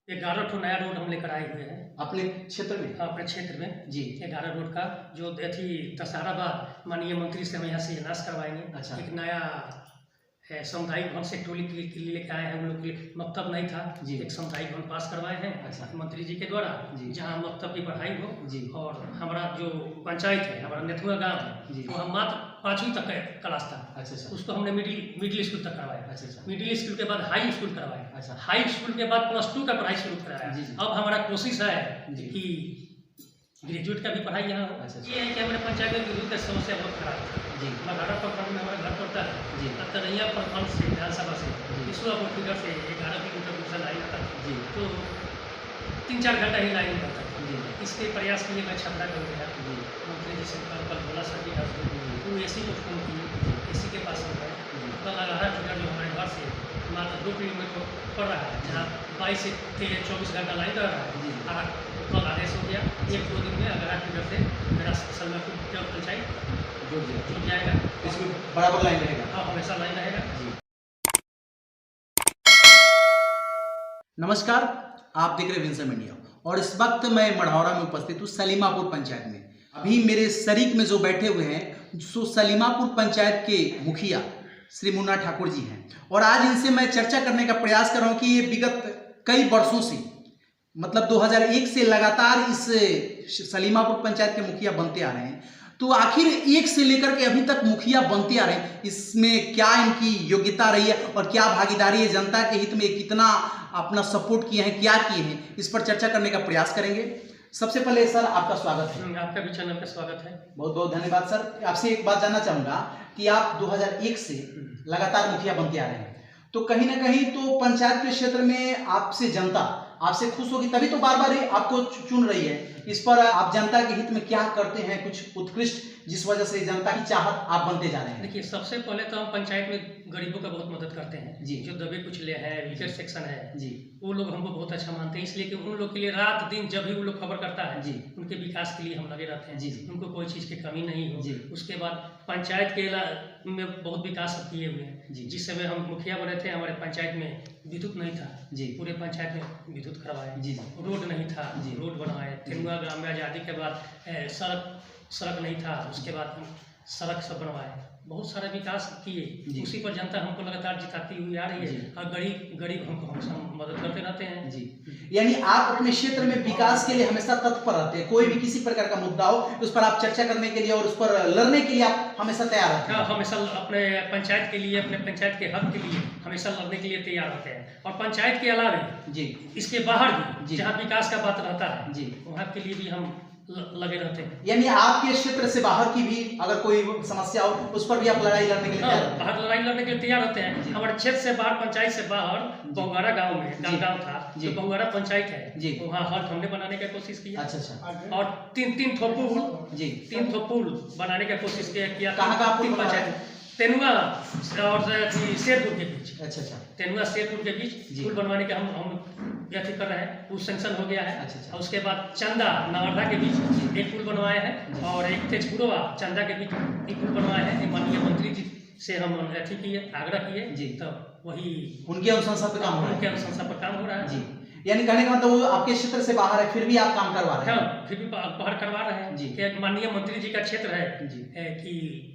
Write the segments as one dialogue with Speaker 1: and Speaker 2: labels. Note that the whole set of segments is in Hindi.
Speaker 1: 11 ठो नया रोड हम लेकर आए हुए हैं
Speaker 2: अपने क्षेत्र में।
Speaker 1: अपने क्षेत्र में
Speaker 2: जी
Speaker 1: 11 रोड का जो दशहरा बाद माननीय मंत्री से हम यहाँ से नाश करवाएंगे।
Speaker 2: अच्छा।
Speaker 1: एक नया सामुदायिक भवन से टोली के लिए लेके आए हैं। उन लोग के लिए मकतब नहीं था
Speaker 2: जी।
Speaker 1: एक सामुदायिक भवन पास करवाए हैं
Speaker 2: अच्छा।
Speaker 1: मंत्री जी के द्वारा
Speaker 2: जी।
Speaker 1: जहाँ मकतब की पढ़ाई हो
Speaker 2: जी।
Speaker 1: और हमारा जो पंचायत है हमारा नेथुआ गांव
Speaker 2: जी।
Speaker 1: है वहाँ मात्र 5वीं तक क्लास था।
Speaker 2: अच्छा
Speaker 1: उसको हमने मिडिल स्कूल तक करवाया।
Speaker 2: अच्छा।
Speaker 1: मिडिल स्कूल के बाद हाई स्कूल करवाया।
Speaker 2: अच्छा।
Speaker 1: हाई स्कूल के बाद +2 का पढ़ाई शुरू कराया।
Speaker 2: जी।
Speaker 1: अब हमारा कोशिश है
Speaker 2: जी।
Speaker 1: कि ग्रेजुएट का भी पढ़ाई यहाँ हो।
Speaker 2: अच्छा।
Speaker 1: ये है कि हमारे पंचायत में विद्युत का समस्या बहुत खराब है।
Speaker 2: जी
Speaker 1: मघाड़ा प्रखंड में हमारा घर पड़ता है
Speaker 2: जी।
Speaker 1: तरैया प्रखंड से विधानसभा से ईश्वरपुर फिगर से 11 किलोमीटर दूर लाइन आता है
Speaker 2: जी।
Speaker 1: तो 3-4 घंटा ही लाइन करता है।
Speaker 2: जी।
Speaker 1: इसके प्रयास के लिए मैं क्षमता कर गया
Speaker 2: जी।
Speaker 1: मंत्री जी से कल बोला सर जी वो AC को फोन किए AC के पास हम गए कल 11 फिगर जो हमारे घर से मात्र 2 किलोमीटर पड़ रहा है जहाँ 22 से 24 घंटा लाइन कर रहा
Speaker 2: जी।
Speaker 1: है। कल आदेश हो गया 1-2 दिन में 11 फिगर से मेरा सलमापुर पंचायत जुड़ जाएगा।
Speaker 2: इसमें बराबर लाइन रहेगा।
Speaker 1: हाँ हमेशा लाइन रहेगा।
Speaker 2: जी। नमस्कार, आप देख रहे हैं विंसम मीडिया और इस वक्त मैं मढ़ौरा में उपस्थित हूँ सलीमापुर पंचायत में। अभी मेरे शरीक में जो बैठे हुए हैं सो सलीमापुर पंचायत के मुखिया श्री मुन्ना ठाकुर जी हैं और आज इनसे मैं चर्चा करने का प्रयास कर रहा हूँ कि ये विगत कई वर्षों से मतलब 2001 से लगातार इस सलीमापुर पंचायत के मुखिया बनते आ रहे हैं। तो आखिर 1 से लेकर के अभी तक मुखिया बनते आ रहे हैं, इसमें क्या इनकी योग्यता रही है और क्या भागीदारी है, जनता के हित में कितना अपना सपोर्ट किए हैं, क्या किए हैं, इस पर चर्चा करने का प्रयास करेंगे। सबसे पहले सर आपका स्वागत है।
Speaker 1: आपका भी चैनल पे स्वागत है।
Speaker 2: बहुत बहुत धन्यवाद सर। आपसे एक बात जानना चाहूँगा कि आप 2001 से लगातार मुखिया बनते आ रहे हैं तो कहीं ना कहीं तो पंचायत के क्षेत्र में आपसे जनता आपसे खुश होगी तभी तो बार बार आपको चुन रही है। इस पर आप जनता के हित में क्या करते हैं कुछ उत्कृष्ट जिस वजह से जनता की चाहत आप बनते जा रहे हैं?
Speaker 1: देखिए सबसे पहले तो हम पंचायत में गरीबों का बहुत मदद करते हैं
Speaker 2: जी।
Speaker 1: जो दबे कुचले हैं वीकर सेक्शन है
Speaker 2: जी।
Speaker 1: वो लोग हमको बहुत अच्छा मानते हैं इसलिए कि उन लोग के लिए रात दिन जब भी वो लोग खबर करता है
Speaker 2: जी।
Speaker 1: उनके विकास के लिए हम लगे रहते हैं।
Speaker 2: जी जी।
Speaker 1: उनको कोई चीज़ की कमी नहीं हो।
Speaker 2: जी।
Speaker 1: उसके बाद पंचायत के में बहुत विकास किए हुए हैं।
Speaker 2: जी।
Speaker 1: जिस समय हम मुखिया बने थे हमारे पंचायत में विद्युत नहीं था।
Speaker 2: जी।
Speaker 1: पूरे पंचायत में विद्युत करवाए।
Speaker 2: जी।
Speaker 1: रोड नहीं था।
Speaker 2: जी।
Speaker 1: रोड बनवाए। तेनुआ ग्राम में आज़ादी के बाद सड़क नहीं था उसके बाद सड़क सब बनवाए बहुत सारा विकास किए। उसी पर जनता हमको लगातार जिताती हुई आ रही है और गरीब हमको हमेशा मदद करते रहते हैं।
Speaker 2: जी यानी आप अपने क्षेत्र में विकास के लिए हमेशा तत्पर रहते हैं। कोई भी किसी प्रकार का मुद्दा हो उस पर आप चर्चा करने के लिए और उस पर लड़ने के लिए आप हमेशा तैयार रहते हैं।
Speaker 1: हमेशा अपने पंचायत के लिए अपने पंचायत के हक के लिए हमेशा लड़ने के लिए तैयार रहते हैं और पंचायत के अलावा
Speaker 2: जी
Speaker 1: इसके बाहर भी
Speaker 2: जी।
Speaker 1: जहाँ विकास का बात रहता है
Speaker 2: जी
Speaker 1: वहाँ के लिए भी हम लगे रहते हैं।
Speaker 2: यानी आपके क्षेत्र से बाहर की भी अगर कोई समस्या हो उस पर भी आप लड़ाई लड़ने के लिए तैयार रहते हैं?
Speaker 1: बाहर लड़ाई लड़ने के लिए तैयार रहते हैं। हमारे क्षेत्र से बाहर पंचायत से बाहर बहुगारा गांव में गांव था जो बहुगारा पंचायत है वहाँ हल्क हमने बनाने की कोशिश की।
Speaker 2: अच्छा।
Speaker 1: और तीन थो पुल बनाने की कोशिश किया।
Speaker 2: कहाँ
Speaker 1: पंचायत तेनुआ और शेरपुर के बीच।
Speaker 2: अच्छा।
Speaker 1: तेनुआ शेरपुर के बीच पुल बनवाने का हम कर रहे हैं। वो सेंक्शन हो गया है।
Speaker 2: अच्छा।
Speaker 1: और उसके बाद चंदा नवर्धा के बीच एक पुल बनवाए हैं और एक तेजपुरवा चंदा के बीच एक पुल बनवाए हैं। माननीय मंत्री जी से हम किए आग्रह किए तो वही
Speaker 2: उनके अनुशंसा पर काम हो रहा है।
Speaker 1: उनके अनुशंसा पर काम हो रहा है।
Speaker 2: जी यानी कहने का मतलब वो आपके क्षेत्र से बाहर है फिर भी आप काम करवा रहे हैं?
Speaker 1: फिर भी बाहर करवा रहे हैं जी। माननीय मंत्री जी का क्षेत्र है जी कि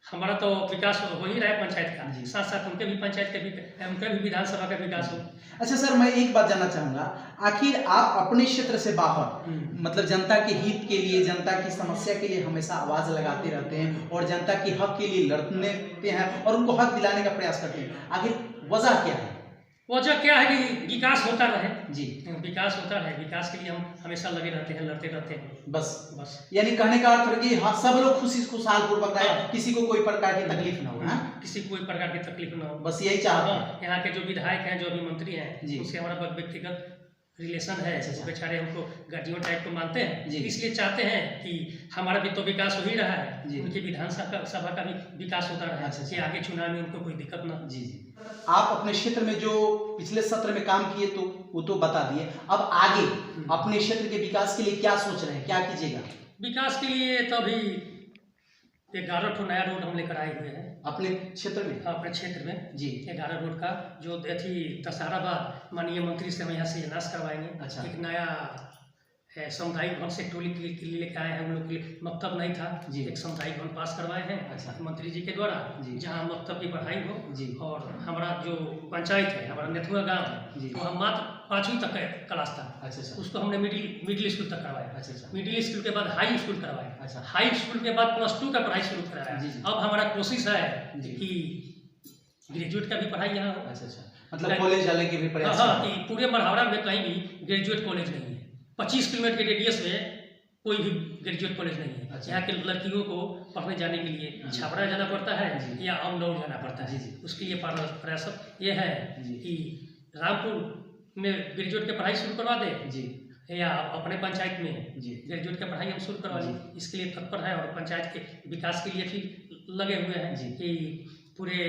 Speaker 1: हमारा तो विकास हो ही रहा है पंचायत का साथ साथ उनके भी पंचायत के भी उनके भी विधानसभा का विकास हो।
Speaker 2: अच्छा सर मैं एक बात जानना चाहूंगा आखिर आप अपने क्षेत्र से बाहर मतलब जनता के हित के लिए जनता की समस्या के लिए हमेशा आवाज लगाते रहते हैं और जनता के हक के लिए लड़ते हैं और उनको हक दिलाने का प्रयास करते हैं। आखिर वजह क्या है?
Speaker 1: वजह क्या है कि विकास होता रहे
Speaker 2: जी।
Speaker 1: विकास होता रहे विकास के लिए हम हमेशा लगे रहते हैं लड़ते रहते हैं
Speaker 2: बस यानी कहने का अर्थ है कि हाँ सब लोग खुशहाल पूर्वक रहे किसी को कोई प्रकार की तकलीफ ना हो।
Speaker 1: किसी को कोई प्रकार की तकलीफ ना हो
Speaker 2: बस यही चाहते हैं।
Speaker 1: यहाँ के जो विधायक हैं जो अभी मंत्री हैं उससे हमारा व्यक्तिगत रिलेशन है। बेचारे हमको गार्जियन टाइप को मानते हैं इसलिए चाहते हैं कि हमारा भी तो विकास हो ही रहा है उनकी विधानसभा का भी विकास होता रहा है कि आगे चुनाव में उनको कोई दिक्कत ना।
Speaker 2: जी। आप अपने क्षेत्र में जो पिछले सत्र में काम किए तो वो तो बता दिए, अब आगे अपने क्षेत्र के विकास के लिए क्या सोच रहे हैं, क्या कीजिएगा?
Speaker 1: विकास के लिए तो अभी 11 ठो नया रोड हम लेकर आए हुए हैं
Speaker 2: अपने क्षेत्र में।
Speaker 1: हाँ, अपने क्षेत्र में
Speaker 2: जी।
Speaker 1: 11 रोड का जो दशहरा बाद माननीय मंत्री से हम यहाँ से नाश करवाएंगे।
Speaker 2: अच्छा।
Speaker 1: एक नया सामुदायिक भवन से टोली के लिए लेकर आए हैं। उन लोग के लिए मकतब नहीं था, एक सामुदायिक भवन पास करवाए हैं।
Speaker 2: अच्छा।
Speaker 1: मंत्री जी के द्वारा, जहाँ मकतब की पढ़ाई हो
Speaker 2: जी।
Speaker 1: और हमारा जो पंचायत है, हमारा नेथुआ गाँव है, तो हम मात्र 5वीं तक क्लास था।
Speaker 2: अच्छा।
Speaker 1: उसको हमने मिडिल स्कूल तक करवाया।
Speaker 2: अच्छा।
Speaker 1: मिडिल स्कूल के बाद हाई स्कूल करवाया।
Speaker 2: अच्छा।
Speaker 1: हाई स्कूल के बाद +2 का पढ़ाई शुरू कराया। अब हमारा कोशिश है कि ग्रेजुएट का भी पढ़ाई यहाँ हो।
Speaker 2: अच्छा। मतलब कॉलेज जाने के भी प्रयास।
Speaker 1: हाँ, कि पूरे मढ़ौरा में कहीं भी ग्रेजुएट कॉलेज नहीं है। 25 किलोमीटर के रेडियस में कोई भी ग्रेजुएट कॉलेज नहीं है।
Speaker 2: अच्छा।
Speaker 1: यहाँ के लड़कियों को पढ़ने जाने के लिए छापरा जाना पड़ता है या अमनौर जाना पड़ता है। उसके लिए प्रयास ये है कि रामपुर में ग्रेजुएट की पढ़ाई शुरू करवा दे या अपने पंचायत में ग्रेजुएट की पढ़ाई हम शुरू करवा दें। इसके लिए तत्पर है और पंचायत के विकास के लिए फिर लगे हुए हैं कि पूरे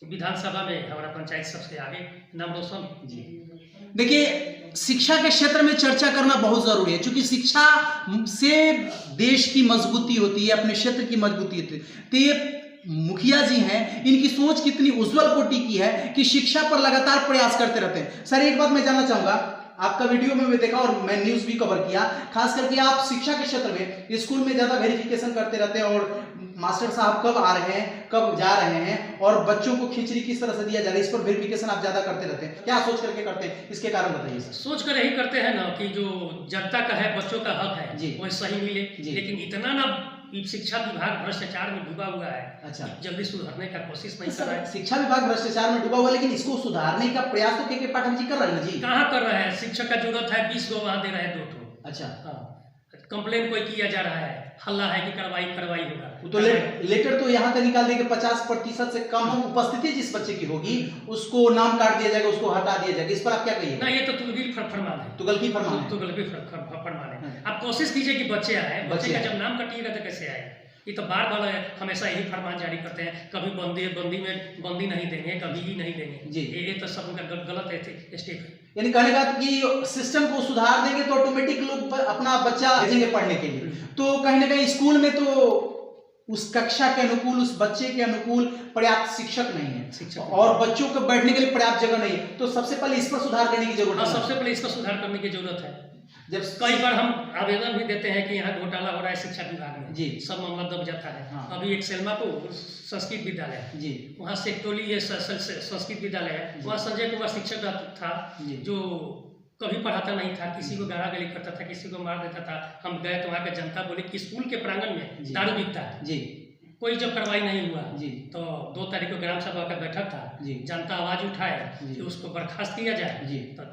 Speaker 1: विधानसभा में हमारा पंचायत सबसे आगे नाम रोशन।
Speaker 2: देखिए, शिक्षा के क्षेत्र में चर्चा करना बहुत जरूरी है, क्योंकि शिक्षा से देश की मजबूती होती है, अपने क्षेत्र की मजबूती होती है। तो ये मुखिया जी हैं, इनकी सोच कितनी उज्जवल कोटि की है कि शिक्षा पर लगातार प्रयास करते रहते हैं। सर, एक बात मैं जानना चाहूंगा, आपका वीडियो में मैं देखा और मैं न्यूज भी कवर किया, खास करके आप शिक्षा के क्षेत्र में स्कूल में ज्यादा वेरिफिकेशन करते रहते हैं और मास्टर साहब कब आ रहे हैं, कब जा रहे हैं और बच्चों को खिचड़ी किस तरह से दिया जा रहा है, इस पर वेरिफिकेशन आप ज्यादा करते रहते हैं। क्या सोच करके करते हैं, इसके कारण बताइए सर।
Speaker 1: सोच कर यही करते हैं ना कि जो जनता का है, बच्चों का हक है, वो सही मिले। लेकिन इतना ना शिक्षा विभाग भ्रष्टाचार में डूबा हुआ है।
Speaker 2: अच्छा।
Speaker 1: जल्दी सुधारने का कोशिश नहीं कर रहा है।
Speaker 2: शिक्षा विभाग भ्रष्टाचार में डूबा हुआ, लेकिन इसको सुधारने का प्रयास तो के पाठक जी कर रहे हैं जी।
Speaker 1: कहाँ कर रहे हैं? शिक्षक का जरूरत है 20 गो, वहाँ दे रहे हैं 2 ठो।
Speaker 2: अच्छा।
Speaker 1: हाँ, कंप्लेन कोई किया जा रहा है, हल्ला है कि करवाई होगा।
Speaker 2: तो लेटर तो यहाँ तक निकाल देंगे 50% से कम उपस्थिति जिस बच्चे की होगी उसको नाम काट दिया जाएगा, उसको हटा दिया जाएगा। इस पर आप क्या कहिए?
Speaker 1: ना, ये तो तुगलकी फरमान है।
Speaker 2: तुगलकी फरमान है।
Speaker 1: तुगलकी फरमान है। आप कोशिश कीजिए कि बच्चे आए। बच्चे का जब नाम कटिएगा तो कैसे आए? ये तो बार बार हमेशा यही फरमान जारी करते हैं, कभी बंदी नहीं देंगे, कभी ही नहीं देंगे जी। ये तो सब उनका गलत है स्टेप है।
Speaker 2: यानी कहने का कि सिस्टम को सुधार देंगे तो ऑटोमेटिक लोग अपना बच्चा भेजेंगे पढ़ने के लिए। तो कहीं ना कहीं स्कूल में तो उस कक्षा के अनुकूल, उस बच्चे के अनुकूल पर्याप्त शिक्षक नहीं है और बच्चों को बैठने के लिए पर्याप्त जगह नहीं है। तो सबसे पहले इस पर सुधार करने की जरूरत है।
Speaker 1: सबसे पहले इस पर सुधार करने की जरूरत है। जब कई बार हम आवेदन भी देते हैं कि यहाँ घोटाला हो रहा है शिक्षा विभाग में जी, सब मामला दब जाता है। हाँ। अभी एक सेलमापुर संस्कृत विद्यालय जी, वहाँ से एक टोली ये संस्कृत विद्यालय है, वहाँ संजय कुमार शिक्षक था जो कभी पढ़ाता नहीं था, किसी को गारा गली करता था, किसी को मार देता था। हम गए तो वहाँ पे जनता बोली कि स्कूल के प्रांगण में दारू बिकता है जी। कोई जब कार्रवाई नहीं हुआ जी, तो 2 तारीख को ग्राम सभा का बैठक था जी, जनता आवाज उठाए कि उसको बर्खास्त किया जाए जी। तो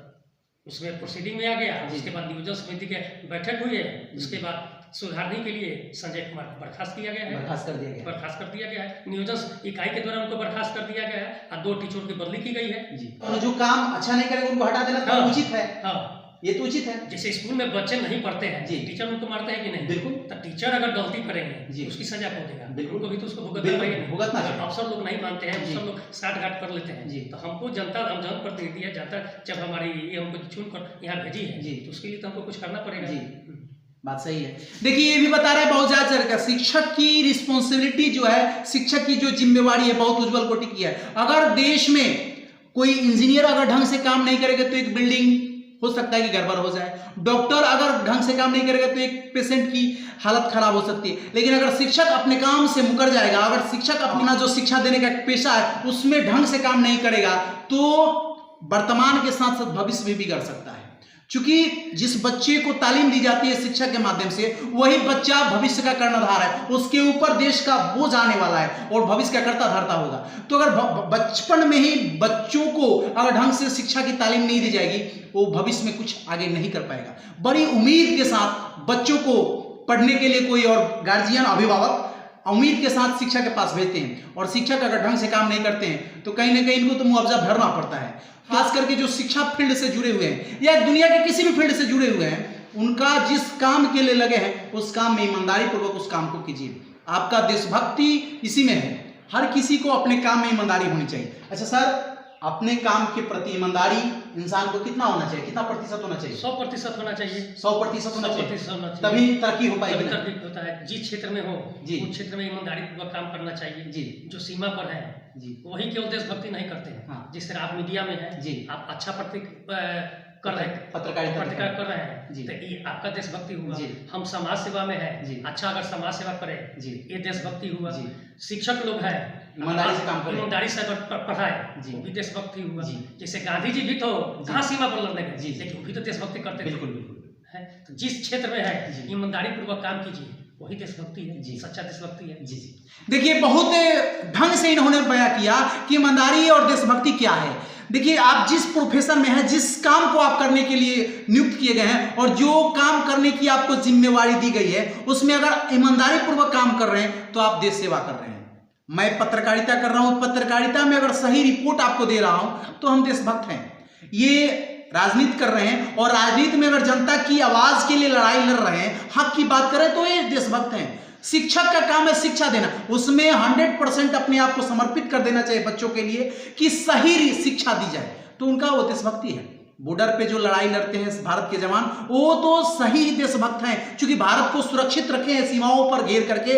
Speaker 1: उसमें प्रोसीडिंग में आ गया। उसके बाद नियोजन समिति के बैठक हुई है। उसके बाद सुधारने के लिए संजय कुमार को बर्खास्त किया गया है। बर्खास्त कर दिया गया है। नियोजन इकाई के द्वारा उनको बर्खास्त कर दिया गया है और 2 टीचरों की बदली की गई है जी। और जो काम अच्छा नहीं करेंगे उनको हटा देना तो उचित है। हाँ, ये तो उचित है। जैसे स्कूल में बच्चे नहीं पढ़ते हैं जी, टीचर उनको मारते हैं कि नहीं? बिल्कुल। तो टीचर अगर गलती करेंगे जी, उसकी सजा कौन देगा? बिल्कुल, कभी तो उसको भुगतना है। अफसर लोग नहीं मानते हैं, सब लोग साठ घाट कर लेते हैं जी। तो हमको जनता, हम जनप्रतिनिधि है, जनता जब हमारी ये हमको चुन कर यहाँ भेजी है जी, तो उसके लिए तो हमको कुछ करना पड़ेगा जी। बात सही है। देखिए, ये भी बता रहे हैं बहुत ज्यादा शिक्षक की रिस्पॉन्सिबिलिटी जो है, शिक्षक की जो जिम्मेवारी है बहुत उज्जवल कोटि की है। अगर देश में कोई इंजीनियर अगर ढंग से काम नहीं करेगा तो एक बिल्डिंग हो सकता है कि गड़बड़ हो जाए। डॉक्टर अगर ढंग से काम नहीं करेगा तो एक पेशेंट की हालत खराब हो सकती है। लेकिन अगर शिक्षक अपने काम से मुकर जाएगा, अगर शिक्षक अपना जो शिक्षा देने का पेशा है उसमें ढंग से काम नहीं करेगा तो वर्तमान के साथ साथ भविष्य भी बिगड़ सकता है। क्योंकि जिस बच्चे को तालीम दी जाती है शिक्षा के माध्यम से, वही बच्चा भविष्य का कर्णधार है। उसके ऊपर देश का बोझ आने वाला है और भविष्य का कर्ता धर्ता होगा। तो अगर बचपन में ही बच्चों को अगर ढंग से शिक्षा की तालीम नहीं दी जाएगी, वो भविष्य में कुछ आगे नहीं कर पाएगा। बड़ी उम्मीद के साथ बच्चों को पढ़ने के लिए कोई और गार्जियन, अभिभावक उम्मीद के साथ शिक्षा के पास भेजते हैं और शिक्षक अगर ढंग से काम नहीं करते हैं तो कहीं ना कहीं इनको तो मुआवजा भरना पड़ता है। खास करके जो शिक्षा फील्ड से जुड़े हुए हैं या दुनिया के किसी भी फील्ड से जुड़े हुए हैं, उनका जिस काम के लिए लगे हैं उस काम में ईमानदारी पूर्वक उस काम को कीजिए। आपका देशभक्ति इसी में है। हर किसी को अपने काम में ईमानदारी होनी चाहिए। अच्छा सर,
Speaker 2: अपने काम के प्रति ईमानदारी इंसान को कितना होना चाहिए, कितना प्रतिशत होना चाहिए?
Speaker 1: 100% होना चाहिए।
Speaker 2: 100% होना चाहिए,
Speaker 1: 100% होना चाहिए,
Speaker 2: तभी तरक्की हो पाएगी।
Speaker 1: तभी तरक्की होता है। जिस क्षेत्र में हो
Speaker 2: जी,
Speaker 1: उस क्षेत्र में ईमानदारी पूर्वक काम करना चाहिए
Speaker 2: जी,
Speaker 1: जो सीमा पर है
Speaker 2: जी,
Speaker 1: वही केवल देशभक्ति नहीं करते हैं।
Speaker 2: हाँ।
Speaker 1: जिस तरह आप मीडिया में है
Speaker 2: जी,
Speaker 1: आप अच्छा कर रहे हैं,
Speaker 2: पत्रकारिता
Speaker 1: पत्रकार कर रहे हैं
Speaker 2: जी,
Speaker 1: तो ये आपका देशभक्ति हुआ।
Speaker 2: जी,
Speaker 1: हम समाज सेवा में है
Speaker 2: जी,
Speaker 1: अच्छा अगर समाज सेवा करें
Speaker 2: जी,
Speaker 1: ये देशभक्ति हुआ।
Speaker 2: जी,
Speaker 1: शिक्षक लोग हैं
Speaker 2: ईमानदारी से काम करें,
Speaker 1: ईमानदारी से अगर पढ़ाए
Speaker 2: जी,
Speaker 1: वो भी देशभक्ति हुआ।
Speaker 2: जी,
Speaker 1: जैसे गांधी जी भी तो कहाँ सीमा पर लड़ने गए,
Speaker 2: जी,
Speaker 1: लेकिन वो भी तो देशभक्ति करते थे।
Speaker 2: बिल्कुल बिल्कुल
Speaker 1: है तो जिस क्षेत्र में है
Speaker 2: जी,
Speaker 1: ईमानदारी पूर्वक काम कीजिए वही देशभक्ति है,
Speaker 2: जी,
Speaker 1: सच्चा देशभक्ति है।
Speaker 2: जी जी। देखिए बहुत ढंग से इन्होंने बयां किया कि ईमानदारी और देशभक्ति क्या है। देखिए आप जिस प्रोफेशन में हैं, जिस काम को आप करने के लिए नियुक्त किए गए हैं और जो काम करने की आपको जिम्मेवारी दी गई है उसमें अगर ईमानदारी पूर्वक काम कर रहे हैं तो आप देश सेवा कर रहे हैं। मैं पत्रकारिता कर रहा हूं, पत्रकारिता में अगर सही रिपोर्ट आपको दे रहा हूं तो हम देशभक्त हैं। ये राजनीति कर रहे हैं और राजनीति में अगर जनता की आवाज के लिए लड़ाई लड़ रहे हैं, हक की बात करें तो ये देशभक्त हैं। शिक्षक का काम है शिक्षा देना, उसमें 100% अपने आप को समर्पित कर देना चाहिए बच्चों के लिए कि सही शिक्षा दी जाए, तो उनका वो देशभक्ति है। बॉर्डर पे जो लड़ाई लड़ते हैं भारत के जवान वो तो सही देशभक्त हैं, क्योंकि भारत को सुरक्षित रखे हैं, सीमाओं पर घेर करके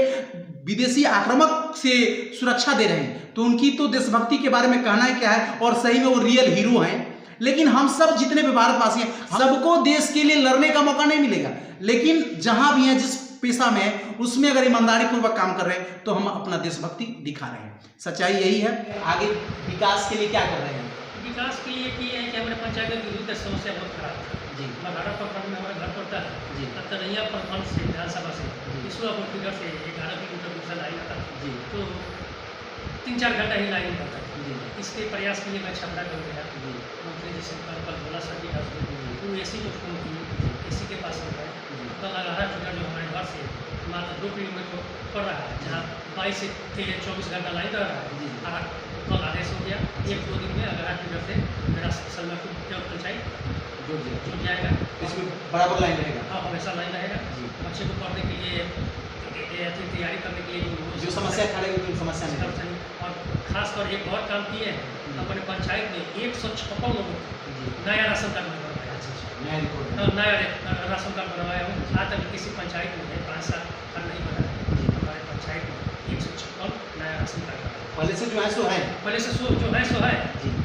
Speaker 2: विदेशी आक्रामक से सुरक्षा दे रहे हैं, तो उनकी तो देशभक्ति के बारे में कहना ही क्या है। और सही में वो रियल हीरो हैं। लेकिन हम सब जितने भी भारतवासी हैं सबको देश के लिए लड़ने का मौका नहीं मिलेगा, लेकिन जहां भी हैं जिस पेशा में है उसमें अगर ईमानदारी पूर्वक काम कर रहे हैं तो हम अपना देशभक्ति दिखा रहे हैं। सच्चाई यही है। आगे विकास के लिए क्या कर रहे हैं?
Speaker 1: विकास के लिए कि हमारे पंचायत में बिजली की समस्या बहुत खराब है
Speaker 2: जी,
Speaker 1: मघाड़ा प्रखंड में हमारा घर पड़ता है
Speaker 2: जी,
Speaker 1: तरैया प्रखंड से विधानसभा से ईश्वरपुर फिगर से 11 किलोमीटर दूर से लाइन आता है
Speaker 2: जी,
Speaker 1: तो 3-4 घंटा ही लाइन रहता है
Speaker 2: जी,
Speaker 1: इसके प्रयास के लिए मैं छपरा कर गया
Speaker 2: जी,
Speaker 1: मंत्री जी से कल बोला सर जी वो एसी को फोन की एसी के पास हो गए कल 11 फिगर जो हमारे घर से मात्र 2 किलोमीटर पड़ रहा है जहाँ 22 से 24 घंटा लाइन रह रहा है। कल आदेश हो गया 1-2 दिन में 11 फिगर से मेरा सलमापुर पंचायत जुड़ जाएगा,
Speaker 2: इसमें बराबर लाइन रहेगा।
Speaker 1: हाँ हमेशा लाइन रहेगा। बच्चे को पढ़ने के लिए तैयारी करने के लिए
Speaker 2: जो समस्या खड़े हुई समस्या नहीं।
Speaker 1: और खासकर एक और काम किए हैं अपने पंचायत में 156 लोगों को नया राशन कार्ड बनवाया, नया राशन कार्ड बनवाया हूँ। आज तक किसी पंचायत में 5 साल का नहीं बना, हमारे पंचायत में 156 नया राशन कार्ड बना।
Speaker 2: पहले से जो है सो है,
Speaker 1: पहले से जो है सो है,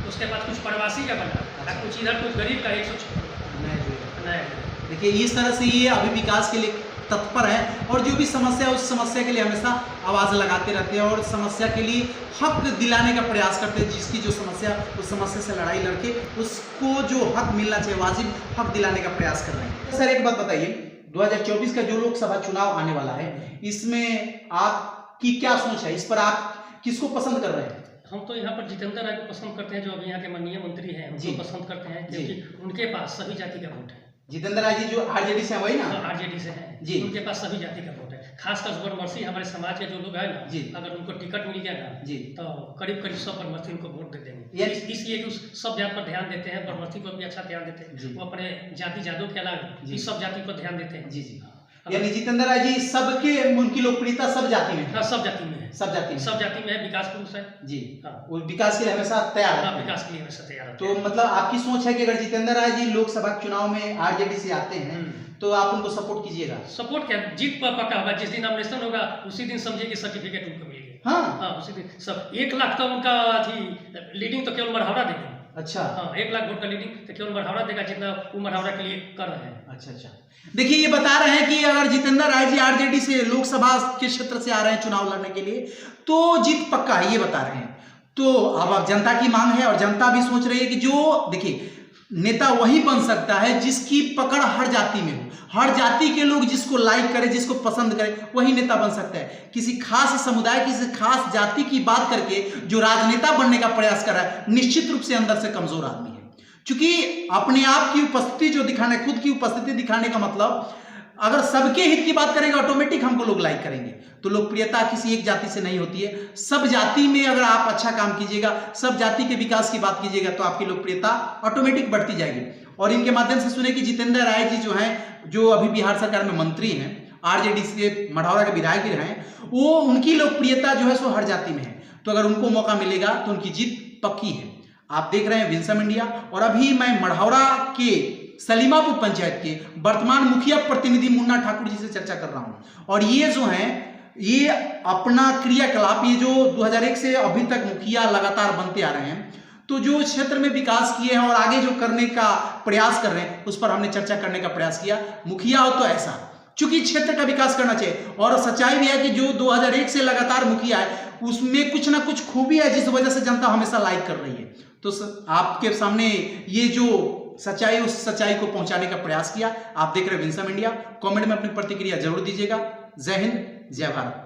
Speaker 1: उसके बाद कुछ प्रवासी का बना, कुछ इधर कुछ गरीब का 156 नया।
Speaker 2: देखिए इस तरह से ये अभी विकास के लिए तत्पर है और जो भी समस्या है उस समस्या के लिए हमेशा आवाज़ लगाते रहते हैं और समस्या के लिए हक दिलाने का प्रयास करते हैं। जिसकी जो समस्या उस समस्या से लड़ाई लड़के उसको जो हक मिलना चाहिए वाजिब हक दिलाने का प्रयास कर रहे हैं। सर एक बात बताइए, 2024 का जो लोकसभा चुनाव आने वाला है इसमें आपकी क्या सोच है? इस पर आप किसको पसंद कर रहे हैं?
Speaker 1: हम तो यहाँ पर जितेंद्र राय को पसंद करते हैं जो अभी यहाँ के माननीय मंत्री हैं उनको पसंद करते हैं क्योंकि उनके पास सभी जाति का वोट है।
Speaker 2: जितेंद्र राय जी जो आरजेडी से है वही ना?
Speaker 1: आरजेडी से है
Speaker 2: जी,
Speaker 1: उनके पास सभी जाति का वोट है। खासकर परमर्शी हमारे समाज के जो लोग हैं ना
Speaker 2: जी,
Speaker 1: अगर उनको टिकट मिल गया ना जी तो करीब 100 परमर्शी उनको वोट दे देंगे। इसलिए कि उस सब जाति पर ध्यान देते हैं, परमर्शी पर भी अच्छा ध्यान देते हैं, वो अपने जाति जादों के अलावा इस सब जाति पर ध्यान देते हैं।
Speaker 2: जी जी, यानी जितेंद्र राय जी सबके उनकी लोकप्रियता सब जाति में है।
Speaker 1: हाँ सब जाति में है,
Speaker 2: सब जाति में
Speaker 1: है। विकास पुरुष है जी, हाँ वो
Speaker 2: विकास के लिए हमेशा तैयार है।
Speaker 1: विकास के लिए हमेशा तैयार है।
Speaker 2: तो मतलब आपकी सोच है कि अगर जितेंद्र राय जी लोकसभा चुनाव में आरजेडी से आते हैं तो आप उनको सपोर्ट कीजिएगा?
Speaker 1: सपोर्ट क्या, जीत पक्का होगा। जिस दिन नॉमिनेशन होगा उसी दिन समझिए कि सर्टिफिकेट उनको मिलेगा। हाँ उसी दिन सब 1 लाख तो उनका लीडिंग तो केवल मढ़ौरा देगा। अच्छा हाँ 1 लाख वोट का लीडिंग तो केवल मढ़ौरा देगा जितना वो मढ़ौरा के लिए कर रहे हैं। अच्छा देखिए ये बता रहे हैं कि अगर जितेंद्र राय जी आरजेडी से लोकसभा के क्षेत्र से आ रहे हैं चुनाव लड़ने के लिए तो जीत पक्का है, ये बता रहे हैं। तो अब जनता की मांग है और जनता भी सोच रही है कि जो देखिए नेता वही बन सकता है जिसकी पकड़ हर जाति में हो, हर जाति के लोग जिसको लाइक करें, जिसको पसंद करें, वही नेता बन सकता है। किसी खास समुदाय, किसी खास जाति की बात करके जो राजनेता बनने का प्रयास कर रहा है निश्चित रूप से अंदर से कमजोर आदमी है। क्योंकि अपने आप की उपस्थिति जो दिखाने, खुद की उपस्थिति दिखाने का मतलब अगर सबके हित की बात करेंगे ऑटोमेटिक हमको लोग लाइक करेंगे। तो लोकप्रियता किसी एक जाति से नहीं होती है, सब जाति में अगर आप अच्छा काम कीजिएगा, सब जाति के विकास की बात कीजिएगा तो आपकी लोकप्रियता ऑटोमेटिक बढ़ती जाएगी। और इनके माध्यम से सुने कि जितेंद्र राय जी जो हैं, जो अभी बिहार सरकार में मंत्री हैं, आरजेडी से मढ़ौरा के विधायक रहे हैं, वो उनकी लोकप्रियता जो है सो हर जाति में है। तो अगर उनको मौका मिलेगा तो उनकी जीत पक्की है।
Speaker 2: आप देख रहे हैं विंसम इंडिया, और अभी मैं मढ़ौरा के सलीमापुर पंचायत के वर्तमान मुखिया प्रतिनिधि मुन्ना ठाकुर जी से चर्चा कर रहा हूं। और ये जो हैं, ये अपना क्रियाकलाप, ये जो 2001 से अभी तक मुखिया लगातार बनते आ रहे हैं, तो जो क्षेत्र में विकास किए हैं और आगे जो करने का प्रयास कर रहे हैं, उस पर हमने चर्चा करने का प्रयास किया। मुखिया हो तो ऐसा, चूंकि क्षेत्र का विकास करना चाहिए, और सच्चाई भी है कि जो 2001 से लगातार मुखिया है, उसमें कुछ ना कुछ खूबी है जिस वजह से जनता हमेशा लाइक कर रही है। तो आपके सामने ये जो सच्चाई, उस सच्चाई को पहुंचाने का प्रयास किया। आप देख रहे हैं विंसम इंडिया। कमेंट में अपनी प्रतिक्रिया जरूर दीजिएगा। जय हिंद, जय भारत।